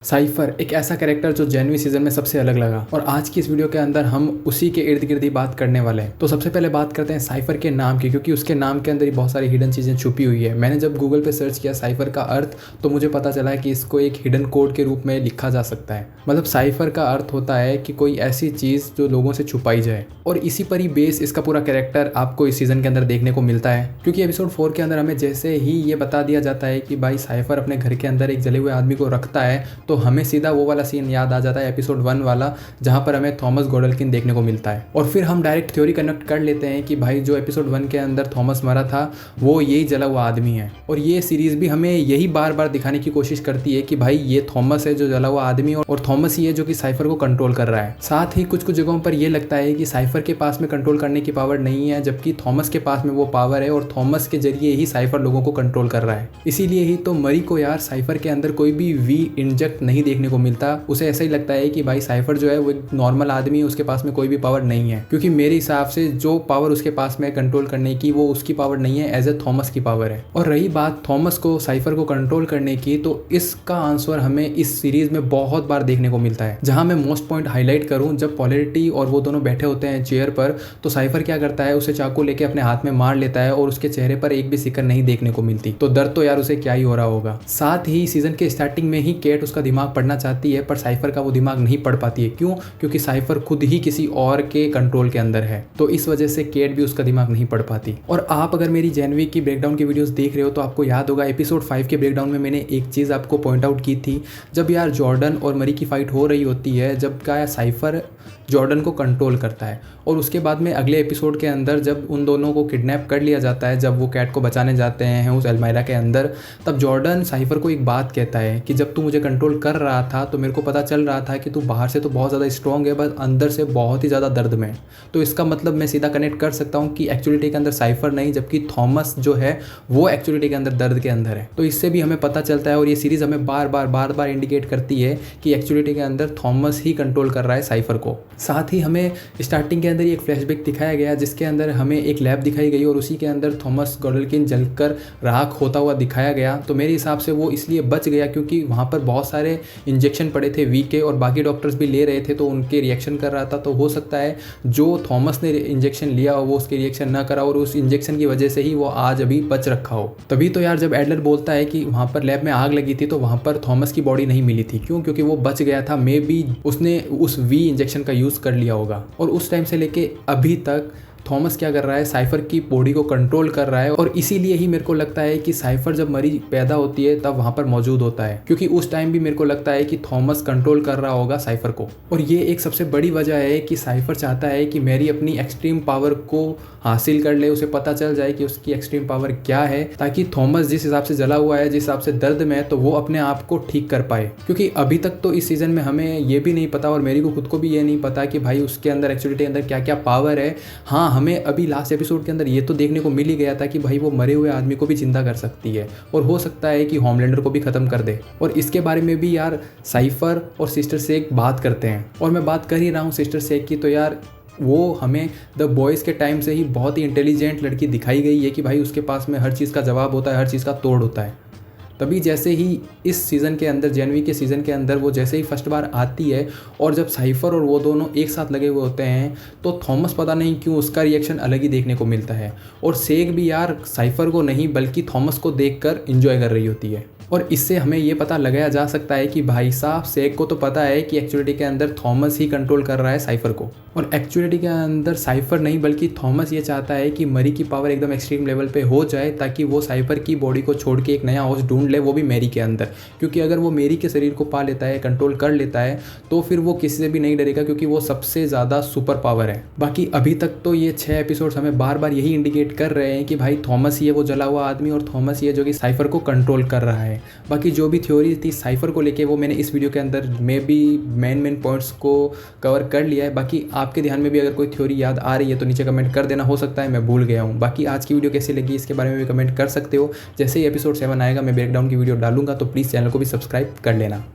Cipher एक ऐसा character जो जेनवी सीजन में सबसे अलग लगा और आज की इस वीडियो के अंदर हम उसी के इर्द गिर्द ही बात करने वाले हैं। तो सबसे पहले बात करते हैं साइफर के नाम की, क्योंकि उसके नाम के अंदर ही बहुत सारी हिडन चीज़ें छुपी हुई है। मैंने जब गूगल पे सर्च किया साइफर का अर्थ तो मुझे पता चला है कि इसको एक हिडन कोड के रूप में लिखा जा सकता है। मतलब साइफर का अर्थ होता है कि कोई ऐसी चीज़ जो लोगों से छुपाई जाए, और इसी पर ही बेस इसका पूरा कैरेक्टर आपको इस सीज़न के अंदर देखने को मिलता है। क्योंकि एपिसोड 4 के अंदर हमें जैसे ही ये बता दिया जाता है कि भाई साइफर अपने घर के अंदर एक जले हुए आदमी को रखता है, तो हमें सीधा वो वाला सीन याद आ जाता है एपिसोड 1 वाला, जहाँ पर हमें थॉमस गॉडल्किन देखने को मिलता है। और फिर हम डायरेक्ट थ्योरी कनेक्ट कर लेते हैं कि भाई जो एपिसोड 1 के अंदर थॉमस मरा था वो यही जला हुआ आदमी है। और ये सीरीज़ भी हमें यही बार बार दिखाने की कोशिश करती है कि भाई ये थॉमस है जो जला हुआ आदमी, और थॉमस ही है जो कि साइफर को कंट्रोल कर रहा है। साथ ही कुछ कुछ जगहों पर यह लगता है कि साइफर के पास में कंट्रोल करने की पावर नहीं है, जबकि थॉमस के पास में वो पावर है और थॉमस के जरिए ही साइफर लोगों को कंट्रोल कर रहा है। इसीलिए ही तो मरी को यार साइफर के अंदर कोई भी वी इंजेक्ट नहीं देखने को मिलता। उसे ऐसा ही लगता है कि भाई साइफर जो है वो एक नॉर्मल आदमी है, उसके पास में कोई भी पावर नहीं है। क्योंकि मेरे हिसाब से जो पावर उसके पास में कंट्रोल करने की वो उसकी पावर नहीं है, एज ए थॉमस की पावर है। और रही बात थॉमस को साइफर को कंट्रोल करने की, तो इसका आंसर हमें इस सीरीज में बहुत बार देखने को मिलता है। जहां मैं मोस्ट पॉइंट हाईलाइट करूं, जब पॉलिटी और वो दोनों बैठे होते हैं चेयर पर, तो साइफर क्या करता है, उसे चाकू लेके अपने हाथ में मार लेता है और उसके चेहरे पर एक भी सिकन नहीं देखने को मिलती। तो दर्द तो यार उसे क्या ही हो रहा होगा। साथ ही सीजन के स्टार्टिंग में ही केट उसका दिमाग पढ़ना चाहती है, पर साइफर का वो दिमाग नहीं पढ़ पाती है। क्यों? क्योंकि साइफर खुद ही किसी और के कंट्रोल के अंदर है, तो इस वजह से केट भी उसका दिमाग नहीं पढ़ पाती। और आप अगर मेरी जेनवी की ब्रेकडाउन की वीडियोस देख रहे हो तो आपको याद होगा एपिसोड 5 के ब्रेकडाउन में मैंने एक चीज़ आपको पॉइंट आउट की थी। जब यार जॉर्डन और मरी की फाइट हो रही होती है, जब क्या साइफर जॉर्डन को कंट्रोल करता है, और उसके बाद में अगले एपिसोड के अंदर जब उन दोनों को किडनैप कर लिया जाता है, जब वो कैट को बचाने जाते हैं उस एल्मायरा के अंदर, तब जॉर्डन साइफर को एक बात कहता है कि जब तू मुझे कंट्रोल कर रहा था तो मेरे को पता चल रहा था कि तू बाहर से तो बहुत ज़्यादा स्ट्रॉन्ग है, बस अंदर से बहुत ही ज़्यादा दर्द में। तो इसका मतलब मैं सीधा कनेक्ट कर सकता हूँ कि एक्चुअलिटी के अंदर साइफर नहीं, जबकि थॉमस जो है वो एक्चुअलिटी के अंदर दर्द के अंदर है। तो इससे भी हमें पता चलता है, और ये सीरीज़ हमें बार बार इंडिकेट करती है कि एक्चुअलिटी के अंदर थॉमस ही कंट्रोल कर रहा है साइफर को। साथ ही हमें स्टार्टिंग के अंदर एक फ्लैशबैक दिखाया गया जिसके अंदर हमें एक लैब दिखाई गई और उसी के अंदर थॉमस गॉडल्किन जलकर राख होता हुआ दिखाया गया। तो मेरे हिसाब से वो इसलिए बच गया क्योंकि वहाँ पर बहुत सारे इंजेक्शन पड़े थे वी के, और बाकी डॉक्टर्स भी ले रहे थे, तो उनके रिएक्शन कर रहा था। तो हो सकता है जो थॉमस ने इंजेक्शन लिया वो उसके रिएक्शन ना करा, और उस इंजेक्शन की वजह से ही वो आज अभी बच रखा हो। तभी तो यार जब एडलर बोलता है कि वहाँ पर लैब में आग लगी थी तो वहाँ पर थॉमस की बॉडी नहीं मिली थी। क्यों? क्योंकि वो बच गया था। मे बी उसने उस वी इंजेक्शन का यूज़ कर लिया होगा। और उस टाइम से लेके अभी तक थॉमस क्या कर रहा है, साइफर की बॉडी को कंट्रोल कर रहा है। और इसीलिए ही मेरे को लगता है कि साइफर जब मरी पैदा होती है तब वहाँ पर मौजूद होता है, क्योंकि उस टाइम भी मेरे को लगता है कि थॉमस कंट्रोल कर रहा होगा साइफर को। और ये एक सबसे बड़ी वजह है कि साइफर चाहता है कि मैरी अपनी एक्सट्रीम पावर को हासिल कर ले, उसे पता चल जाए कि उसकी एक्सट्रीम पावर क्या है, ताकि थॉमस जिस हिसाब से जला हुआ है, जिस हिसाब से दर्द में है, तो वो अपने आप को ठीक कर पाए। क्योंकि अभी तक तो इस सीज़न में हमें ये भी नहीं पता, और मेरी को खुद को भी ये नहीं पता कि भाई उसके अंदर एक्चुअलिटी के अंदर क्या क्या पावर है। हाँ, हमें अभी लास्ट एपिसोड के अंदर ये तो देखने को मिल ही गया था कि भाई वो मरे हुए आदमी को भी जिंदा कर सकती है, और हो सकता है कि होमलैंडर को भी ख़त्म कर दे। और इसके बारे में भी यार साइफर और सिस्टर सेक बात करते हैं, और मैं बात कर ही रहा हूँ सिस्टर सेक की, तो यार वो हमें द बॉयज़ के टाइम से ही बहुत ही इंटेलिजेंट लड़की दिखाई गई है कि भाई उसके पास में हर चीज़ का जवाब होता है, हर चीज़ का तोड़ होता है। तभी जैसे ही इस सीज़न के अंदर, जेनवी के सीज़न के अंदर, वो जैसे ही फर्स्ट बार आती है और जब साइफर और वो दोनों एक साथ लगे हुए होते हैं, तो थॉमस पता नहीं क्यों उसका रिएक्शन अलग ही देखने को मिलता है। और सेक भी यार साइफर को नहीं बल्कि थॉमस को देखकर एंजॉय कर रही होती है। और इससे हमें ये पता लगाया जा सकता है कि भाई साहब सेक को तो पता है कि एक्चुअलिटी के अंदर थॉमस ही कंट्रोल कर रहा है साइफर को, और एक्चुअलिटी के अंदर साइफर नहीं बल्कि थॉमस ये चाहता है कि मरी की पावर एकदम एक्सट्रीम लेवल पे हो जाए, ताकि वो साइफर की बॉडी को छोड़ के एक नया होस्ट ढूंढ ले, वो भी मैरी के अंदर। क्योंकि अगर वो मैरी के शरीर को पा लेता है, कंट्रोल कर लेता है, तो फिर वो किसी से भी नहीं डरेगा, क्योंकि वो सबसे ज़्यादा सुपर पावर है। बाकी अभी तक तो ये 6 एपिसोड्स हमें बार बार यही इंडिकेट कर रहे हैं कि भाई थॉमस ही है वो जला हुआ आदमी, और थॉमस ही है जो कि साइफर को कंट्रोल कर रहा है। बाकी जो भी थ्योरी थी साइफर को लेके वो मैंने इस वीडियो के अंदर में भी मेन पॉइंट्स को कवर कर लिया है। बाकी आपके ध्यान में भी अगर कोई थ्योरी याद आ रही है तो नीचे कमेंट कर देना, हो सकता है मैं भूल गया हूँ। बाकी आज की वीडियो कैसी लगी इसके बारे में भी कमेंट कर सकते हो। जैसे ही एपिसोड 7 आएगा मैं ब्रेकडाउन की वीडियो डालूंगा, तो प्लीज़ चैनल को भी सब्सक्राइब कर लेना।